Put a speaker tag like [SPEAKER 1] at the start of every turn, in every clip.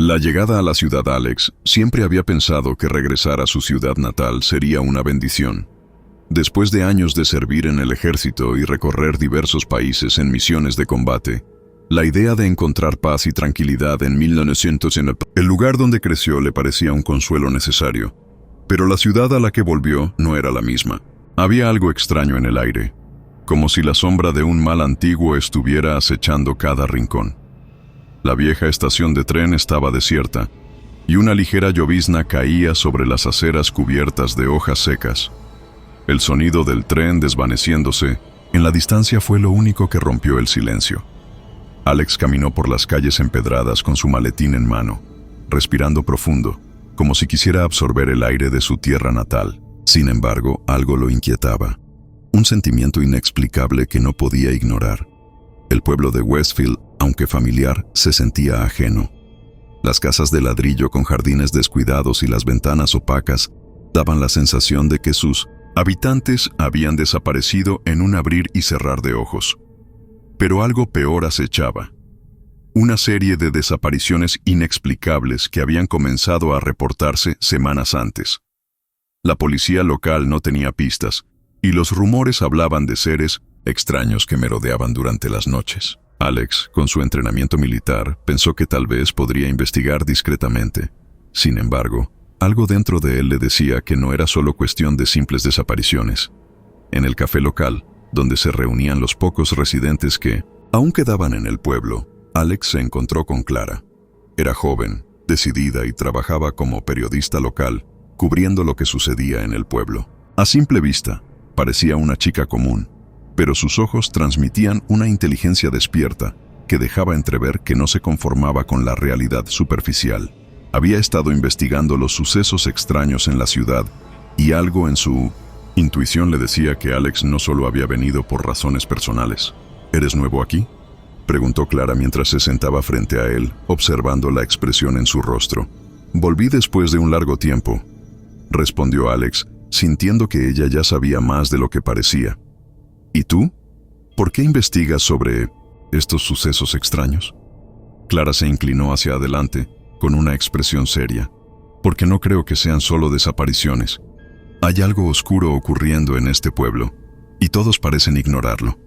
[SPEAKER 1] La llegada a la ciudad Alex siempre había pensado que regresar a su ciudad natal sería una bendición. Después de años de servir en el ejército y recorrer diversos países en misiones de combate, la idea de encontrar paz y tranquilidad en 1900 en el lugar donde creció le parecía un consuelo necesario. Pero la ciudad a la que volvió no era la misma. Había algo extraño en el aire, como si la sombra de un mal antiguo estuviera acechando cada rincón. La vieja estación de tren estaba desierta, y una ligera llovizna caía sobre las aceras cubiertas de hojas secas. El sonido del tren desvaneciéndose en la distancia fue lo único que rompió el silencio. Alex caminó por las calles empedradas con su maletín en mano, respirando profundo, como si quisiera absorber el aire de su tierra natal. Sin embargo, algo lo inquietaba. Un sentimiento inexplicable que no podía ignorar. El pueblo de Westfield, aunque familiar, se sentía ajeno. Las casas de ladrillo con jardines descuidados y las ventanas opacas daban la sensación de que sus habitantes habían desaparecido en un abrir y cerrar de ojos. Pero algo peor acechaba. Una serie de desapariciones inexplicables que habían comenzado a reportarse semanas antes. La policía local no tenía pistas, y los rumores hablaban de seres extraños que merodeaban durante las noches. Alex, con su entrenamiento militar, pensó que tal vez podría investigar discretamente. Sin embargo, algo dentro de él le decía que no era solo cuestión de simples desapariciones. En el café local, donde se reunían los pocos residentes que aún quedaban en el pueblo, Alex se encontró con Clara. Era joven, decidida y trabajaba como periodista local, cubriendo lo que sucedía en el pueblo. A simple vista, parecía una chica común, pero sus ojos transmitían una inteligencia despierta que dejaba entrever que no se conformaba con la realidad superficial. Había estado investigando los sucesos extraños en la ciudad y algo en su intuición le decía que Alex no solo había venido por razones personales. ¿Eres nuevo aquí?, preguntó Clara mientras se sentaba frente a él, observando la expresión en su rostro. Volví después de un largo tiempo, respondió Alex, sintiendo que ella ya sabía más de lo que parecía. ¿Y tú? ¿Por qué investigas sobre estos sucesos extraños? Clara se inclinó hacia adelante, con una expresión seria. Porque no creo que sean solo desapariciones. Hay algo oscuro ocurriendo en este pueblo, y todos parecen ignorarlo.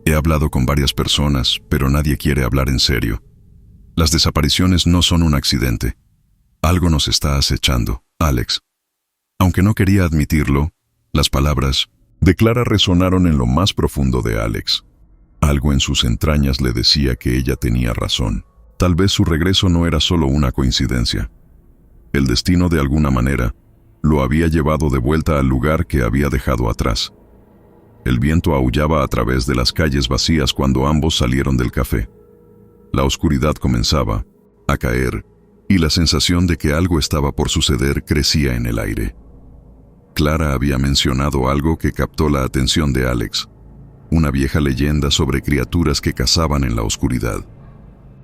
[SPEAKER 1] He hablado con varias personas, pero nadie quiere hablar en serio. Las desapariciones no son un accidente. Algo nos está acechando, Alex. Aunque no quería admitirlo, las palabras de Clara resonaron en lo más profundo de Alex. Algo en sus entrañas le decía que ella tenía razón. Tal vez su regreso no era solo una coincidencia. El destino, de alguna manera, lo había llevado de vuelta al lugar que había dejado atrás. El viento aullaba a través de las calles vacías cuando ambos salieron del café. La oscuridad comenzaba a caer, y la sensación de que algo estaba por suceder crecía en el aire. Clara había mencionado algo que captó la atención de Alex, una vieja leyenda sobre criaturas que cazaban en la oscuridad.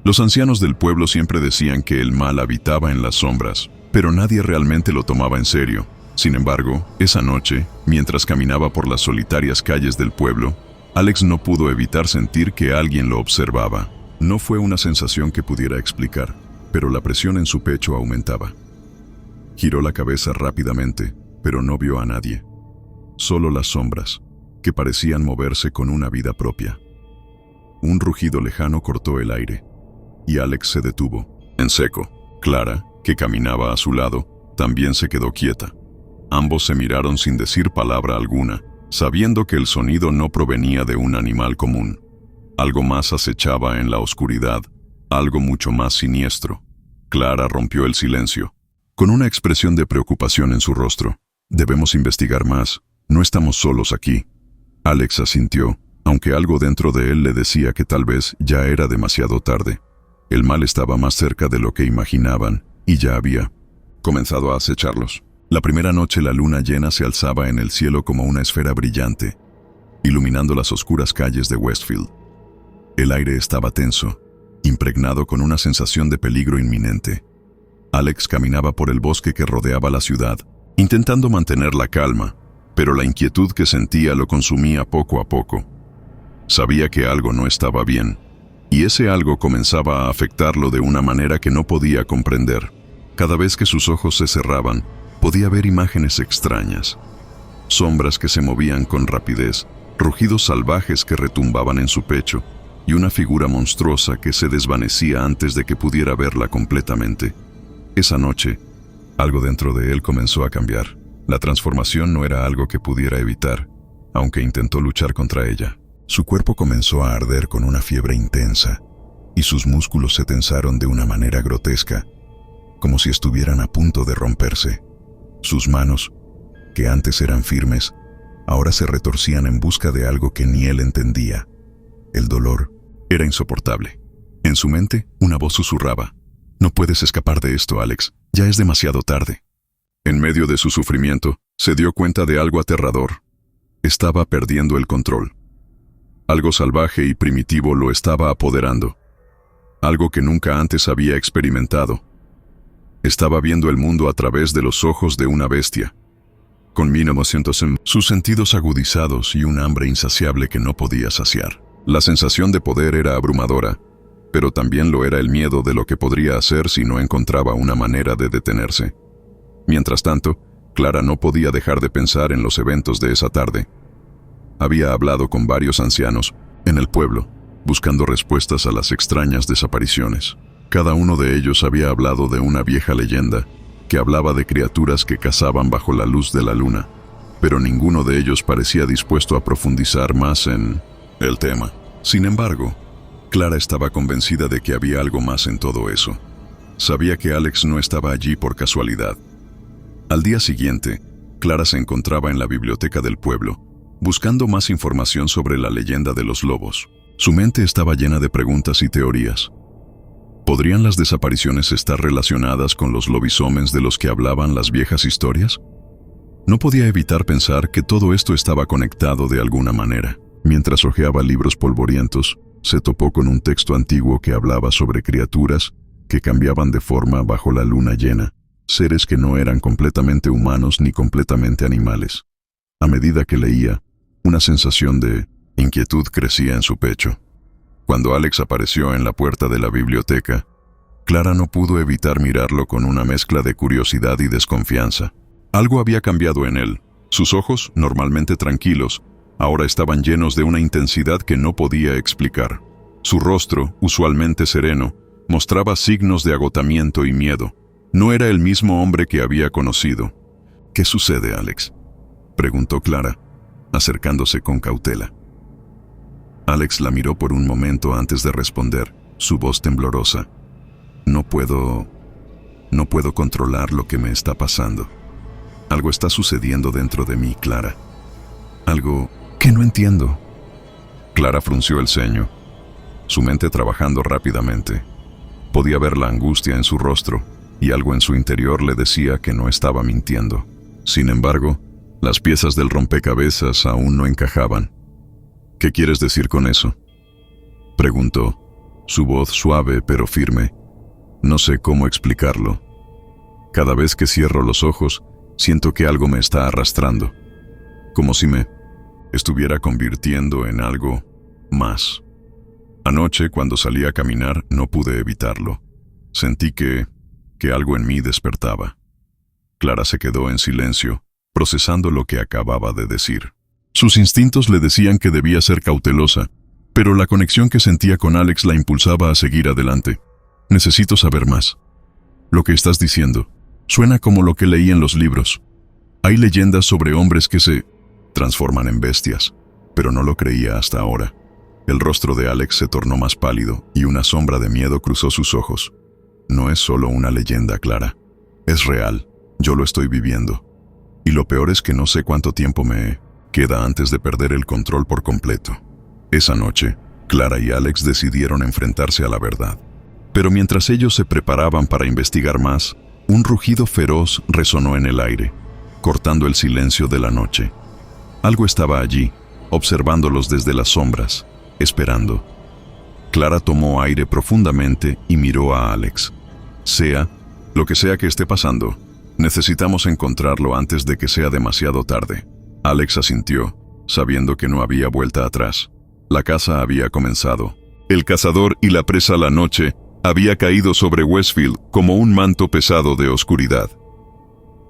[SPEAKER 1] Los ancianos del pueblo siempre decían que el mal habitaba en las sombras, pero nadie realmente lo tomaba en serio. Sin embargo, esa noche, mientras caminaba por las solitarias calles del pueblo, Alex no pudo evitar sentir que alguien lo observaba. No fue una sensación que pudiera explicar, pero la presión en su pecho aumentaba. Giró la cabeza rápidamente, pero no vio a nadie. Solo las sombras, que parecían moverse con una vida propia. Un rugido lejano cortó el aire, y Alex se detuvo, en seco. Clara, que caminaba a su lado, también se quedó quieta. Ambos se miraron sin decir palabra alguna, sabiendo que el sonido no provenía de un animal común. Algo más acechaba en la oscuridad, algo mucho más siniestro. Clara rompió el silencio, con una expresión de preocupación en su rostro. Debemos investigar más, no estamos solos aquí. Alex asintió, aunque algo dentro de él le decía que tal vez ya era demasiado tarde. El mal estaba más cerca de lo que imaginaban, y ya había comenzado a acecharlos. La primera noche la luna llena se alzaba en el cielo como una esfera brillante, iluminando las oscuras calles de Westfield. El aire estaba tenso, impregnado con una sensación de peligro inminente. Alex caminaba por el bosque que rodeaba la ciudad, intentando mantener la calma, pero la inquietud que sentía lo consumía poco a poco. Sabía que algo no estaba bien, y ese algo comenzaba a afectarlo de una manera que no podía comprender. Cada vez que sus ojos se cerraban, podía ver imágenes extrañas, sombras que se movían con rapidez, rugidos salvajes que retumbaban en su pecho, y una figura monstruosa que se desvanecía antes de que pudiera verla completamente. Esa noche, algo dentro de él comenzó a cambiar. La transformación no era algo que pudiera evitar, aunque intentó luchar contra ella. Su cuerpo comenzó a arder con una fiebre intensa, y sus músculos se tensaron de una manera grotesca, como si estuvieran a punto de romperse. Sus manos, que antes eran firmes, ahora se retorcían en busca de algo que ni él entendía. El dolor era insoportable. En su mente, una voz susurraba: «No puedes escapar de esto, Alex. Ya es demasiado tarde». En medio de su sufrimiento, se dio cuenta de algo aterrador. Estaba perdiendo el control. Algo salvaje y primitivo lo estaba apoderando. Algo que nunca antes había experimentado. Estaba viendo el mundo a través de los ojos de una bestia, con 1900 en sus sentidos agudizados y un hambre insaciable que no podía saciar. La sensación de poder era abrumadora, pero también lo era el miedo de lo que podría hacer si no encontraba una manera de detenerse. Mientras tanto, Clara no podía dejar de pensar en los eventos de esa tarde. Había hablado con varios ancianos en el pueblo, buscando respuestas a las extrañas desapariciones. Cada uno de ellos había hablado de una vieja leyenda que hablaba de criaturas que cazaban bajo la luz de la luna, pero ninguno de ellos parecía dispuesto a profundizar más en el tema. Sin embargo, Clara estaba convencida de que había algo más en todo eso. Sabía que Alex no estaba allí por casualidad. Al día siguiente, Clara se encontraba en la biblioteca del pueblo, buscando más información sobre la leyenda de los lobos. Su mente estaba llena de preguntas y teorías. ¿Podrían las desapariciones estar relacionadas con los lobisomens de los que hablaban las viejas historias? No podía evitar pensar que todo esto estaba conectado de alguna manera. Mientras hojeaba libros polvorientos, se topó con un texto antiguo que hablaba sobre criaturas que cambiaban de forma bajo la luna llena, seres que no eran completamente humanos ni completamente animales. A medida que leía, una sensación de inquietud crecía en su pecho. Cuando Alex apareció en la puerta de la biblioteca, Clara no pudo evitar mirarlo con una mezcla de curiosidad y desconfianza. Algo había cambiado en él. Sus ojos, normalmente tranquilos, ahora estaban llenos de una intensidad que no podía explicar. Su rostro, usualmente sereno, mostraba signos de agotamiento y miedo. No era el mismo hombre que había conocido. «¿Qué sucede, Alex?», preguntó Clara, acercándose con cautela. Alex la miró por un momento antes de responder, su voz temblorosa. No puedo controlar lo que me está pasando. Algo está sucediendo dentro de mí, Clara. Algo que no entiendo». Clara frunció el ceño, su mente trabajando rápidamente. Podía ver la angustia en su rostro, y algo en su interior le decía que no estaba mintiendo. Sin embargo, las piezas del rompecabezas aún no encajaban. «¿Qué quieres decir con eso?», preguntó, su voz suave pero firme. «No sé cómo explicarlo. Cada vez que cierro los ojos, siento que algo me está arrastrando, como si me estuviera convirtiendo en algo más. Anoche, cuando salí a caminar, no pude evitarlo. Sentí que algo en mí despertaba». Clara se quedó en silencio, procesando lo que acababa de decir. Sus instintos le decían que debía ser cautelosa, pero la conexión que sentía con Alex la impulsaba a seguir adelante. «Necesito saber más. Lo que estás diciendo suena como lo que leí en los libros. Hay leyendas sobre hombres que se transforman en bestias, pero no lo creía hasta ahora». El rostro de Alex se tornó más pálido y una sombra de miedo cruzó sus ojos. «No es solo una leyenda, Clara. Es real. Yo lo estoy viviendo. Y lo peor es que no sé cuánto tiempo me queda antes de perder el control por completo». Esa noche, Clara y Alex decidieron enfrentarse a la verdad. Pero mientras ellos se preparaban para investigar más, un rugido feroz resonó en el aire, cortando el silencio de la noche. Algo estaba allí, observándolos desde las sombras, esperando. Clara tomó aire profundamente y miró a Alex. «Sea lo que sea que esté pasando, necesitamos encontrarlo antes de que sea demasiado tarde». Alex asintió, sabiendo que no había vuelta atrás. La caza había comenzado. El cazador y la presa la noche había caído sobre Westfield como un manto pesado de oscuridad.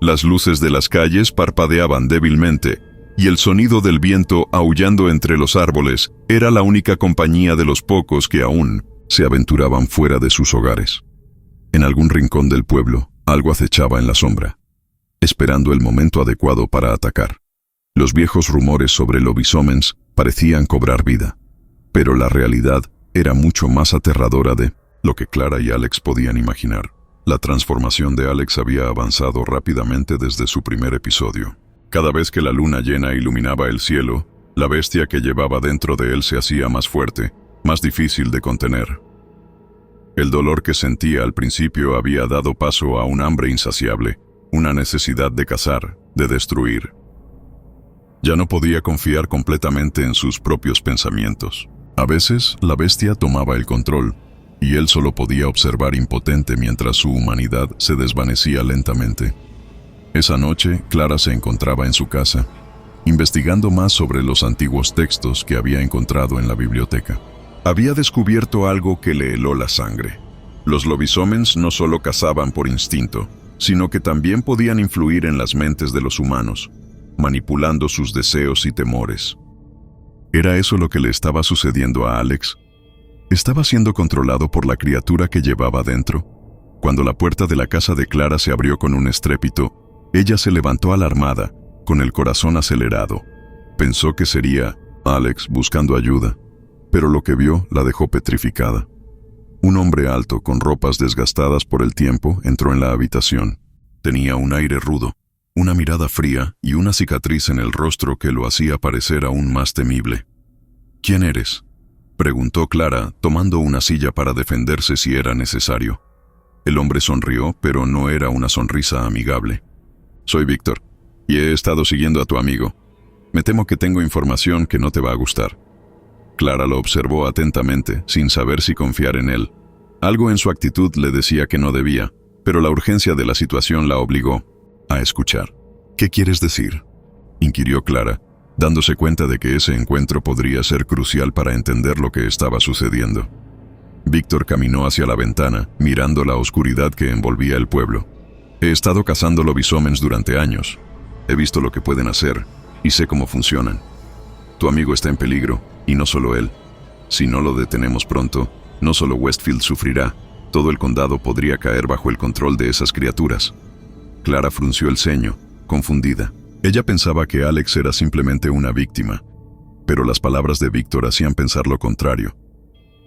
[SPEAKER 1] Las luces de las calles parpadeaban débilmente, y el sonido del viento aullando entre los árboles era la única compañía de los pocos que aún se aventuraban fuera de sus hogares. En algún rincón del pueblo, algo acechaba en la sombra, esperando el momento adecuado para atacar. Los viejos rumores sobre lobisomens parecían cobrar vida, pero la realidad era mucho más aterradora de lo que Clara y Alex podían imaginar. La transformación de Alex había avanzado rápidamente desde su primer episodio. Cada vez que la luna llena iluminaba el cielo, la bestia que llevaba dentro de él se hacía más fuerte, más difícil de contener. El dolor que sentía al principio había dado paso a un hambre insaciable, una necesidad de cazar, de destruir. Ya no podía confiar completamente en sus propios pensamientos. A veces, la bestia tomaba el control, y él solo podía observar impotente mientras su humanidad se desvanecía lentamente. Esa noche, Clara se encontraba en su casa, investigando más sobre los antiguos textos que había encontrado en la biblioteca. Había descubierto algo que le heló la sangre. Los lobisomens no solo cazaban por instinto, sino que también podían influir en las mentes de los humanos, manipulando sus deseos y temores. ¿Era eso lo que le estaba sucediendo a Alex? ¿Estaba siendo controlado por la criatura que llevaba dentro? Cuando la puerta de la casa de Clara se abrió con un estrépito, ella se levantó alarmada, con el corazón acelerado. Pensó que sería Alex buscando ayuda, pero lo que vio la dejó petrificada. Un hombre alto, con ropas desgastadas por el tiempo, entró en la habitación. Tenía un aire rudo, una mirada fría y una cicatriz en el rostro que lo hacía parecer aún más temible. «¿Quién eres?», preguntó Clara, tomando una silla para defenderse si era necesario. El hombre sonrió, pero no era una sonrisa amigable. «Soy Víctor, y he estado siguiendo a tu amigo. Me temo que tengo información que no te va a gustar». Clara lo observó atentamente, sin saber si confiar en él. Algo en su actitud le decía que no debía, pero la urgencia de la situación la obligó a escuchar. «¿Qué quieres decir?», inquirió Clara, dándose cuenta de que ese encuentro podría ser crucial para entender lo que estaba sucediendo. Víctor caminó hacia la ventana, mirando la oscuridad que envolvía el pueblo. «He estado cazando lobisomens durante años. He visto lo que pueden hacer y sé cómo funcionan. Tu amigo está en peligro, y no solo él. Si no lo detenemos pronto, no solo Westfield sufrirá, todo el condado podría caer bajo el control de esas criaturas». Clara frunció el ceño, confundida. Ella pensaba que Alex era simplemente una víctima, pero las palabras de Víctor hacían pensar lo contrario.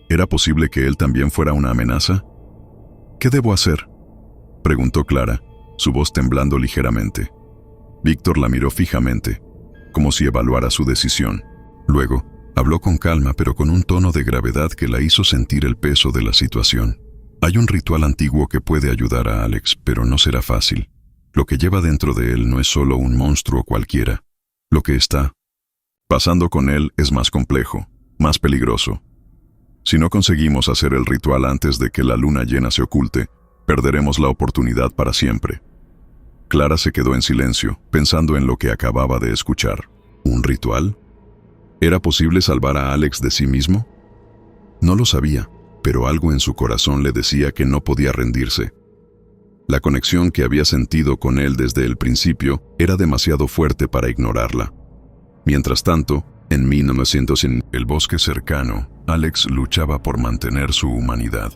[SPEAKER 1] ¿Era posible que él también fuera una amenaza? «¿Qué debo hacer?», preguntó Clara, su voz temblando ligeramente. Víctor la miró fijamente, como si evaluara su decisión. Luego, habló con calma pero con un tono de gravedad que la hizo sentir el peso de la situación. «Hay un ritual antiguo que puede ayudar a Alex, pero no será fácil. Lo que lleva dentro de él no es solo un monstruo cualquiera. Lo que está pasando con él es más complejo, más peligroso. Si no conseguimos hacer el ritual antes de que la luna llena se oculte, perderemos la oportunidad para siempre». Clara se quedó en silencio, pensando en lo que acababa de escuchar. ¿Un ritual? ¿Era posible salvar a Alex de sí mismo? No lo sabía, pero algo en su corazón le decía que no podía rendirse. La conexión que había sentido con él desde el principio era demasiado fuerte para ignorarla. Mientras tanto, en 1900, en el bosque cercano, Alex luchaba por mantener su humanidad.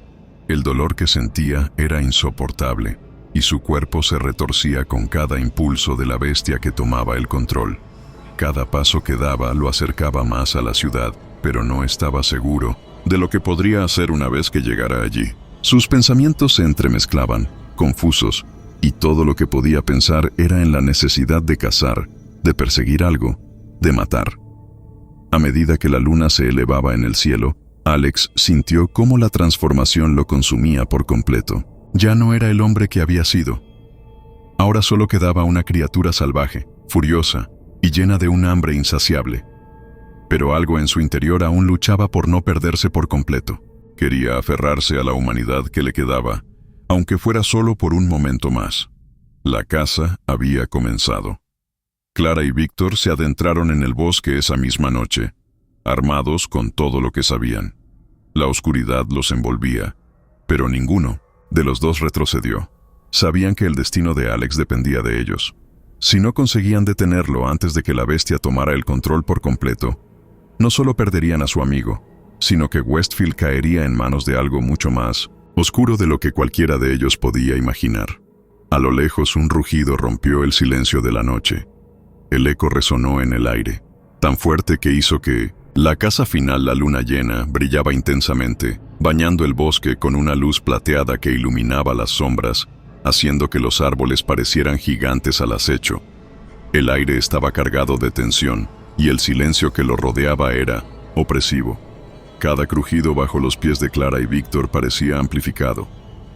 [SPEAKER 1] El dolor que sentía era insoportable, y su cuerpo se retorcía con cada impulso de la bestia que tomaba el control. Cada paso que daba lo acercaba más a la ciudad, pero no estaba seguro de lo que podría hacer una vez que llegara allí. Sus pensamientos se entremezclaban, confusos, y todo lo que podía pensar era en la necesidad de cazar, de perseguir algo, de matar. A medida que la luna se elevaba en el cielo, Alex sintió cómo la transformación lo consumía por completo. Ya no era el hombre que había sido. Ahora solo quedaba una criatura salvaje, furiosa y llena de un hambre insaciable. Pero algo en su interior aún luchaba por no perderse por completo. Quería aferrarse a la humanidad que le quedaba, aunque fuera solo por un momento más. La caza había comenzado. Clara y Víctor se adentraron en el bosque esa misma noche, armados con todo lo que sabían. La oscuridad los envolvía, pero ninguno de los dos retrocedió. Sabían que el destino de Alex dependía de ellos. Si no conseguían detenerlo antes de que la bestia tomara el control por completo, no solo perderían a su amigo, sino que Westfield caería en manos de algo mucho más oscuro de lo que cualquiera de ellos podía imaginar. A lo lejos un rugido rompió el silencio de la noche. El eco resonó en el aire, tan fuerte que hizo que la casa final, la luna llena, brillaba intensamente, bañando el bosque con una luz plateada que iluminaba las sombras, haciendo que los árboles parecieran gigantes al acecho. El aire estaba cargado de tensión, y el silencio que lo rodeaba era opresivo. Cada crujido bajo los pies de Clara y Víctor parecía amplificado,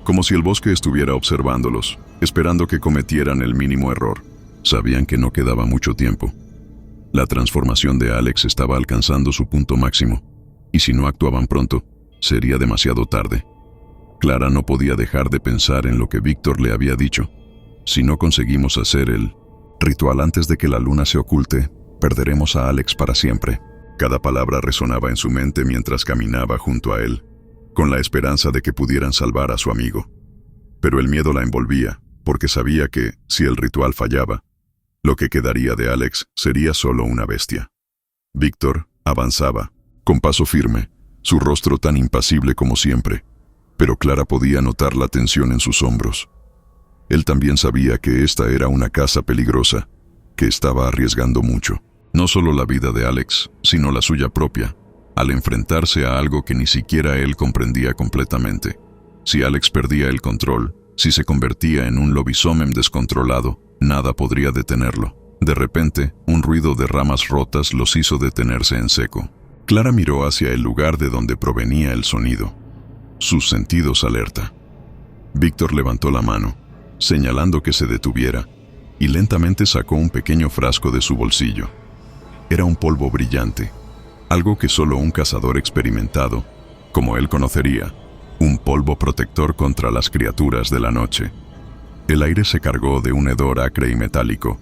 [SPEAKER 1] como si el bosque estuviera observándolos, esperando que cometieran el mínimo error. Sabían que no quedaba mucho tiempo. La transformación de Alex estaba alcanzando su punto máximo, y si no actuaban pronto, sería demasiado tarde. Clara no podía dejar de pensar en lo que Víctor le había dicho. Si no conseguimos hacer el ritual antes de que la luna se oculte, perderemos a Alex para siempre. Cada palabra resonaba en su mente mientras caminaba junto a él, con la esperanza de que pudieran salvar a su amigo. Pero el miedo la envolvía, porque sabía que, si el ritual fallaba, lo que quedaría de Alex sería solo una bestia. Víctor avanzaba, con paso firme, su rostro tan impasible como siempre, pero Clara podía notar la tensión en sus hombros. Él también sabía que esta era una casa peligrosa, que estaba arriesgando mucho. No solo la vida de Alex, sino la suya propia, al enfrentarse a algo que ni siquiera él comprendía completamente. Si Alex perdía el control, si se convertía en un lobisomem descontrolado, nada podría detenerlo. De repente, un ruido de ramas rotas los hizo detenerse en seco. Clara miró hacia el lugar de donde provenía el sonido, sus sentidos alerta. Víctor levantó la mano, señalando que se detuviera, y lentamente sacó un pequeño frasco de su bolsillo. Era un polvo brillante, algo que solo un cazador experimentado, como él conocería, un polvo protector contra las criaturas de la noche. El aire se cargó de un hedor acre y metálico,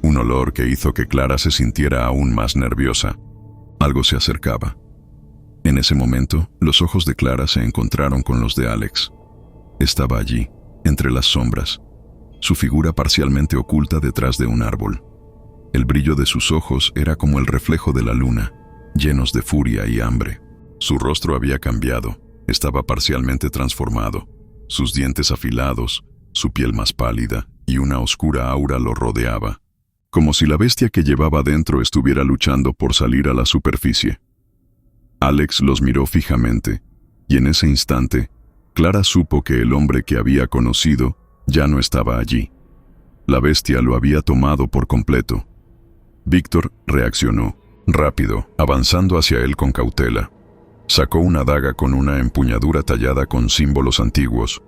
[SPEAKER 1] un olor que hizo que Clara se sintiera aún más nerviosa. Algo se acercaba. En ese momento, los ojos de Clara se encontraron con los de Alex. Estaba allí, entre las sombras, su figura parcialmente oculta detrás de un árbol. El brillo de sus ojos era como el reflejo de la luna, llenos de furia y hambre. Su rostro había cambiado, estaba parcialmente transformado, sus dientes afilados, su piel más pálida, y una oscura aura lo rodeaba, como si la bestia que llevaba dentro estuviera luchando por salir a la superficie. Alex los miró fijamente, y en ese instante, Clara supo que el hombre que había conocido ya no estaba allí. La bestia lo había tomado por completo. Víctor reaccionó, rápido, avanzando hacia él con cautela. Sacó una daga con una empuñadura tallada con símbolos antiguos,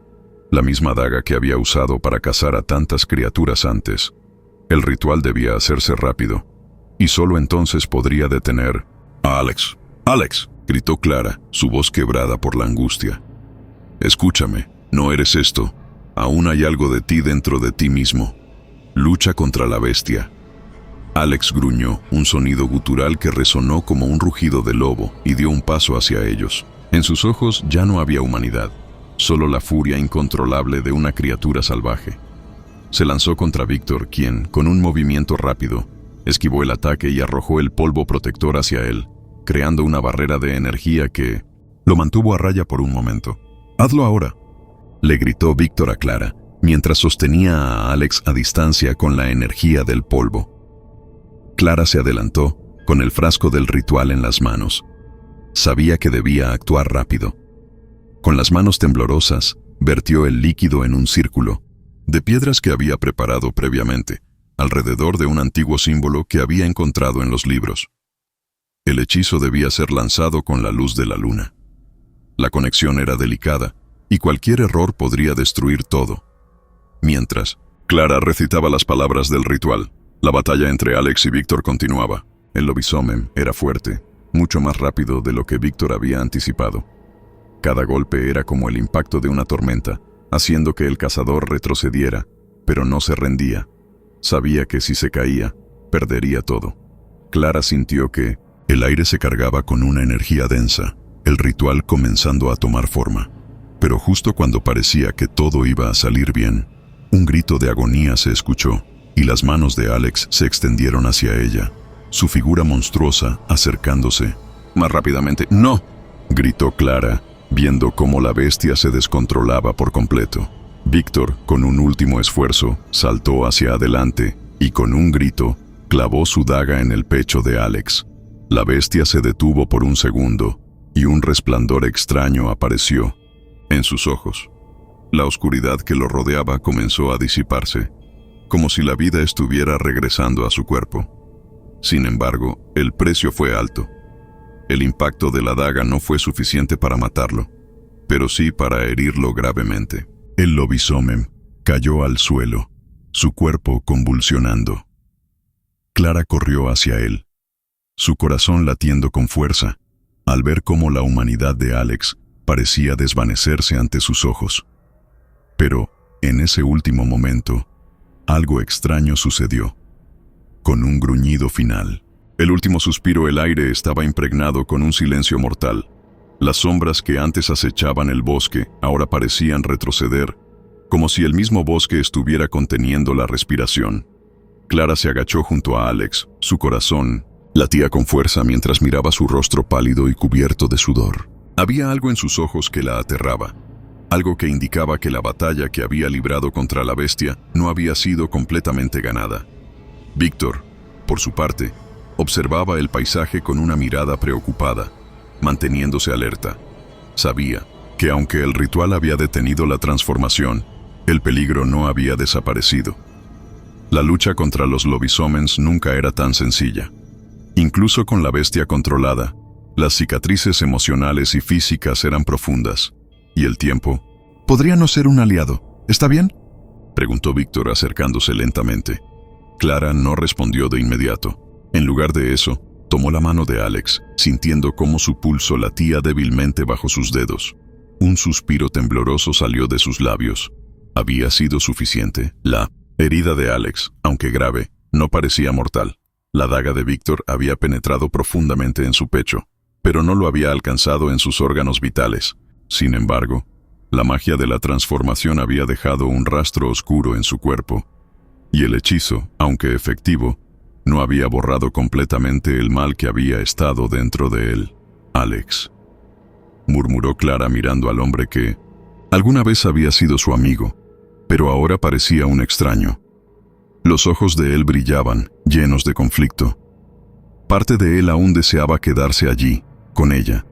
[SPEAKER 1] la misma daga que había usado para cazar a tantas criaturas antes. El ritual debía hacerse rápido, y solo entonces podría detener a Alex. «¡Alex!», gritó Clara, su voz quebrada por la angustia. «Escúchame, no eres esto. Aún hay algo de ti dentro de ti mismo. Lucha contra la bestia». Alex gruñó, un sonido gutural que resonó como un rugido de lobo, y dio un paso hacia ellos. En sus ojos ya no había humanidad, solo la furia incontrolable de una criatura salvaje. Se lanzó contra Víctor, quien, con un movimiento rápido, esquivó el ataque y arrojó el polvo protector hacia él, creando una barrera de energía que lo mantuvo a raya por un momento. «¡Hazlo ahora!», le gritó Víctor a Clara, mientras sostenía a Alex a distancia con la energía del polvo. Clara se adelantó, con el frasco del ritual en las manos. Sabía que debía actuar rápido. Con las manos temblorosas, vertió el líquido en un círculo, de piedras que había preparado previamente, alrededor de un antiguo símbolo que había encontrado en los libros. El hechizo debía ser lanzado con la luz de la luna. La conexión era delicada, y cualquier error podría destruir todo. Mientras, Clara recitaba las palabras del ritual. La batalla entre Alex y Víctor continuaba. El lobisomem era fuerte, mucho más rápido de lo que Víctor había anticipado. Cada golpe era como el impacto de una tormenta, haciendo que el cazador retrocediera, pero no se rendía. Sabía que si se caía, perdería todo. Clara sintió que el aire se cargaba con una energía densa, el ritual comenzando a tomar forma. Pero justo cuando parecía que todo iba a salir bien, un grito de agonía se escuchó, y las manos de Alex se extendieron hacia ella, su figura monstruosa acercándose. Más rápidamente. ¡No!, gritó Clara, viendo cómo la bestia se descontrolaba por completo. Víctor, con un último esfuerzo, saltó hacia adelante y con un grito, clavó su daga en el pecho de Alex. La bestia se detuvo por un segundo y un resplandor extraño apareció en sus ojos. La oscuridad que lo rodeaba comenzó a disiparse, como si la vida estuviera regresando a su cuerpo. Sin embargo, el precio fue alto. El impacto de la daga no fue suficiente para matarlo, pero sí para herirlo gravemente. El lobisomem cayó al suelo, su cuerpo convulsionando. Clara corrió hacia él, su corazón latiendo con fuerza, al ver cómo la humanidad de Alex parecía desvanecerse ante sus ojos. Pero, en ese último momento, algo extraño sucedió. Con un gruñido final, el último suspiro, el aire estaba impregnado con un silencio mortal. Las sombras que antes acechaban el bosque ahora parecían retroceder, como si el mismo bosque estuviera conteniendo la respiración. Clara se agachó junto a Alex, su corazón latía con fuerza mientras miraba su rostro pálido y cubierto de sudor. Había algo en sus ojos que la aterraba, algo que indicaba que la batalla que había librado contra la bestia no había sido completamente ganada. Víctor, por su parte, observaba el paisaje con una mirada preocupada, manteniéndose alerta. Sabía que aunque el ritual había detenido la transformación, el peligro no había desaparecido. La lucha contra los lobisomens nunca era tan sencilla. Incluso con la bestia controlada, las cicatrices emocionales y físicas eran profundas. ¿Y el tiempo? ¿Podría no ser un aliado? ¿Está bien?, preguntó Víctor acercándose lentamente. Clara no respondió de inmediato. En lugar de eso, tomó la mano de Alex, sintiendo cómo su pulso latía débilmente bajo sus dedos. Un suspiro tembloroso salió de sus labios. Había sido suficiente. La herida de Alex, aunque grave, no parecía mortal. La daga de Víctor había penetrado profundamente en su pecho, pero no lo había alcanzado en sus órganos vitales. Sin embargo, la magia de la transformación había dejado un rastro oscuro en su cuerpo, y el hechizo, aunque efectivo, no había borrado completamente el mal que había estado dentro de él. Alex, murmuró Clara mirando al hombre que alguna vez había sido su amigo, pero ahora parecía un extraño. Los ojos de él brillaban, llenos de conflicto. Parte de él aún deseaba quedarse allí, con ella,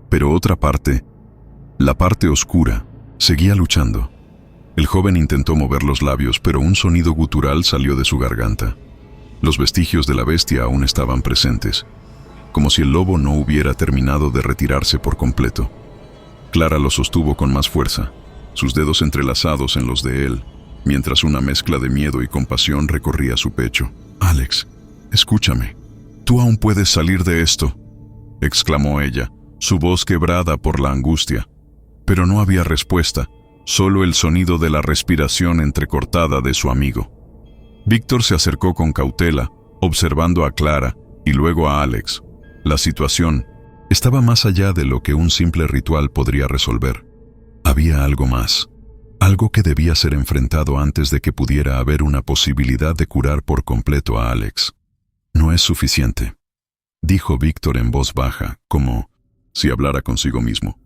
[SPEAKER 1] pero otra parte, la parte oscura, seguía luchando. El joven intentó mover los labios, pero un sonido gutural salió de su garganta. Los vestigios de la bestia aún estaban presentes, como si el lobo no hubiera terminado de retirarse por completo. Clara lo sostuvo con más fuerza, sus dedos entrelazados en los de él, mientras una mezcla de miedo y compasión recorría su pecho. «Alex, escúchame. Tú aún puedes salir de esto», exclamó ella, su voz quebrada por la angustia. Pero no había respuesta, solo el sonido de la respiración entrecortada de su amigo. Víctor se acercó con cautela, observando a Clara y luego a Alex. La situación estaba más allá de lo que un simple ritual podría resolver. Había algo más, algo que debía ser enfrentado antes de que pudiera haber una posibilidad de curar por completo a Alex. «No es suficiente», dijo Víctor en voz baja, como si hablara consigo mismo.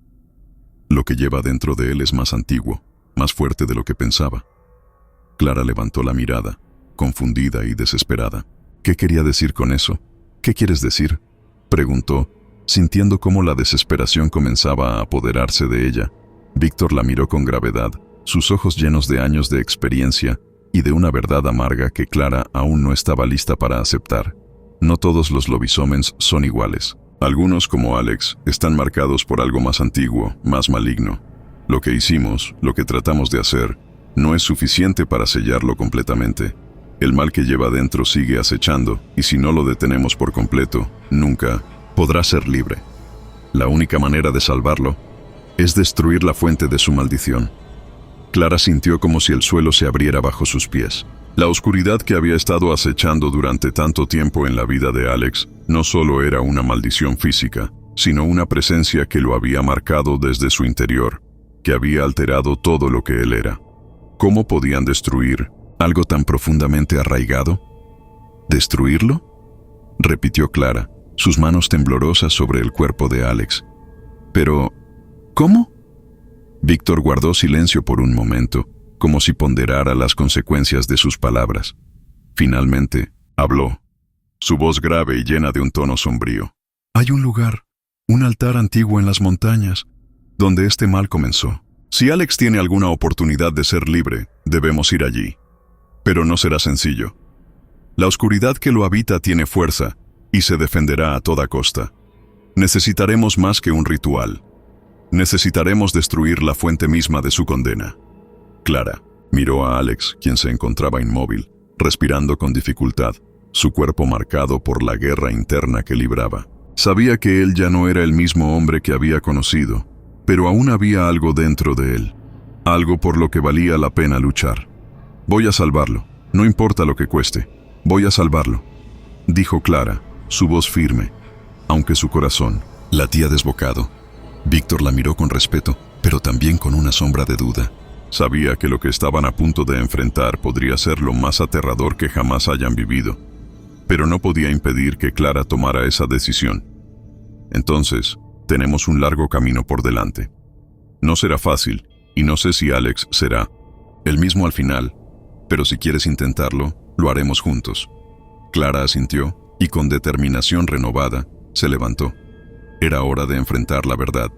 [SPEAKER 1] «Lo que lleva dentro de él es más antiguo, más fuerte de lo que pensaba». Clara levantó la mirada, confundida y desesperada. «¿Qué quería decir con eso? ¿Qué quieres decir?», preguntó, sintiendo cómo la desesperación comenzaba a apoderarse de ella. Víctor la miró con gravedad, sus ojos llenos de años de experiencia y de una verdad amarga que Clara aún no estaba lista para aceptar. No todos los lobisomens son iguales. Algunos, como Alex, están marcados por algo más antiguo, más maligno. Lo que hicimos, lo que tratamos de hacer, no es suficiente para sellarlo completamente. El mal que lleva dentro sigue acechando, y si no lo detenemos por completo, nunca podrá ser libre. La única manera de salvarlo es destruir la fuente de su maldición. Clara sintió como si el suelo se abriera bajo sus pies. La oscuridad que había estado acechando durante tanto tiempo en la vida de Alex no solo era una maldición física, sino una presencia que lo había marcado desde su interior, que había alterado todo lo que él era. ¿Cómo podían destruir algo tan profundamente arraigado? ¿Destruirlo?, repitió Clara, sus manos temblorosas sobre el cuerpo de Alex. Pero, ¿cómo? Víctor guardó silencio por un momento, como si ponderara las consecuencias de sus palabras. Finalmente, habló, su voz grave y llena de un tono sombrío. Hay un lugar, un altar antiguo en las montañas, donde este mal comenzó. Si Alex tiene alguna oportunidad de ser libre, debemos ir allí. Pero no será sencillo. La oscuridad que lo habita tiene fuerza y se defenderá a toda costa. Necesitaremos más que un ritual. Necesitaremos destruir la fuente misma de su condena. Clara miró a Alex, quien se encontraba inmóvil, respirando con dificultad, su cuerpo marcado por la guerra interna que libraba. Sabía que él ya no era el mismo hombre que había conocido, pero aún había algo dentro de él, algo por lo que valía la pena luchar. Voy a salvarlo, no importa lo que cueste, voy a salvarlo, dijo Clara, su voz firme, aunque su corazón latía desbocado. Víctor la miró con respeto, pero también con una sombra de duda. Sabía que lo que estaban a punto de enfrentar podría ser lo más aterrador que jamás hayan vivido, pero no podía impedir que Clara tomara esa decisión. Entonces, tenemos un largo camino por delante. No será fácil, y no sé si Alex será el mismo al final, pero si quieres intentarlo, lo haremos juntos. Clara asintió, y con determinación renovada, se levantó. Era hora de enfrentar la verdad.